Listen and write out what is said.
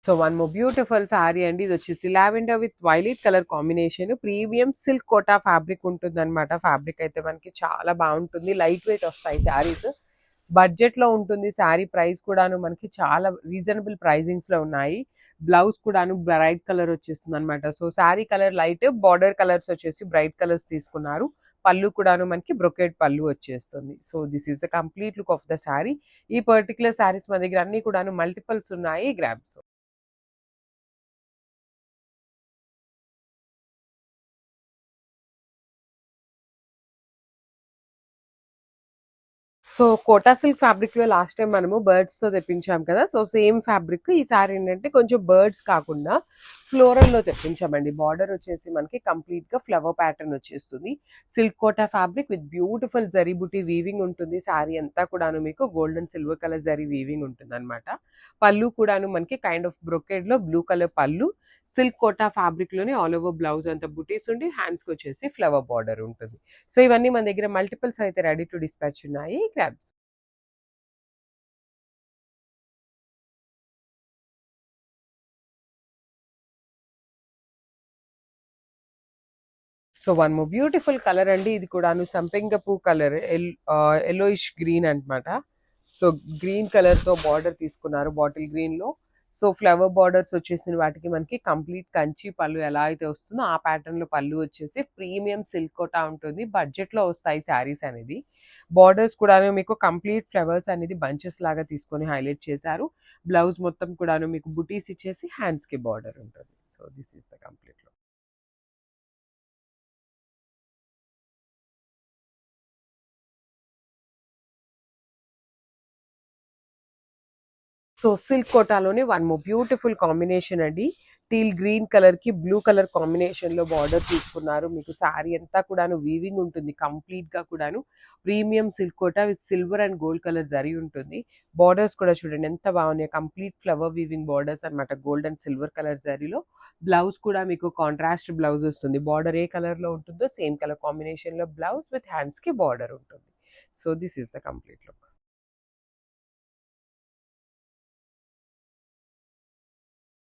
So one more beautiful sari అండి. ఇది వచ్చేసి lavender with violet colour combination. Premium silk Kota fabric ఉంటుంది అనమాట. ఫ్యాబ్రిక్ అయితే మనకి చాలా బాగుంటుంది. లైట్ వెయిట్ వస్తాయి శారీస్. బడ్జెట్ లో ఉంటుంది శారీ. ప్రైస్ కూడాను మనకి చాలా రీజనబుల్ ప్రైజింగ్స్ లో ఉన్నాయి. బ్లౌజ్ కూడాను బ్రైట్ కలర్ వచ్చేస్తుంది అనమాట. So sari colour light, border colours వచ్చేసి బ్రైట్ కలర్స్ తీసుకున్నారు. పళ్ళు కూడాను మనకి బ్రొకెట్ పళ్ళు వచ్చేస్తుంది. So this is the complete look of the sari. ఈ పర్టికులర్ శారీస్ మన దగ్గర అన్ని కూడాను మల్టిపల్స్ ఉన్నాయి. Grabs. So Kota silk fabric లో లాస్ట్ టైం మనము బర్డ్స్ తో తెప్పించాం కదా. సో సేమ్ ఫ్యాబ్రిక్ ఈసారి ఏంటంటే కొంచెం బర్డ్స్ కాకుండా ఫ్లోరల్ లో తెప్పించామండి. బార్డర్ వచ్చేసి మనకి కంప్లీట్ గా ఫ్లవర్ ప్యాటర్న్ వచ్చేస్తుంది. Silk Kota fabric with beautiful zari buti weaving ఉంటుంది. శారీ అంతా కూడాను మీకు golden silver colour zari weaving ఉంటుంది అనమాట. పళ్ళు కూడాను మనకి కైండ్ ఆఫ్ బ్రొకెడ్ లో బ్లూ కలర్ పళ్ళు. సిల్క్ కోటా ఫ్యాబ్రిక్ లోనే ఆల్ ఓవర్ బ్లౌజ్ అంతా బుటీస్ ఉండి హ్యాండ్స్ కి వచ్చేసి ఫ్లవర్ బార్డర్ ఉంటుంది. సో ఇవన్నీ మన దగ్గర మల్టిపుల్స్ అయితే రెడీ టు డిస్పాచ్ ఉన్నాయి. Grabs. So one more beautiful colour అండి. ఇది కూడాను సంపెంగ పూ కలర్, ఎల్లోయిష్ గ్రీన్ అన్నమాట. సో గ్రీన్ కలర్ తో బార్డర్ తీసుకున్నారు బాటిల్ గ్రీన్ లో. సో ఫ్లవర్ బార్డర్స్ వచ్చేసిన వాటికి మనకి కంప్లీట్ కంచి పళ్ళు ఎలా అయితే వస్తుందో ఆ ప్యాటర్న్ లో పళ్ళు వచ్చేసి ప్రీమియం సిల్క్ కోటా ఉంటుంది. బడ్జెట్ లో వస్తాయి శారీస్ అనేది. బార్డర్స్ కూడాను మీకు కంప్లీట్ ఫ్లవర్స్ అనేది బంచెస్ లాగా తీసుకొని హైలైట్ చేశారు. బ్లౌజ్ మొత్తం కూడాను మీకు బుటీస్ ఇచ్చేసి హ్యాండ్స్ కి బార్డర్ ఉంటుంది. So this is the complete look. So silk కోటాలోనే వన్ మోర్ బ్యూటిఫుల్ కాంబినేషన్ అండి. టీల్ గ్రీన్ కలర్ కి బ్లూ కలర్ కాంబినేషన్ లో బార్డర్ తీసుకున్నారు. మీకు సారీ అంతా కూడాను వీవింగ్ ఉంటుంది కంప్లీట్ గా కూడాను. Premium silk Kota with silver and gold colour zari ఉంటుంది. బార్డర్స్ కూడా చూడండి ఎంత బాగున్నాయి. కంప్లీట్ ఫ్లవర్ వీవింగ్ బార్డర్స్ అనమాట. గోల్డ్ అండ్ సిల్వర్ కలర్ జరీలో. బ్లౌజ్ కూడా మీకు కాంట్రాస్ట్ బ్లౌజ్ వస్తుంది. బార్డర్ ఏ కలర్ లో ఉంటుందో సేమ్ కలర్ కాంబినేషన్ లో బ్లౌజ్ విత్ హ్యాండ్స్ కి బార్డర్ ఉంటుంది. So this is the complete look.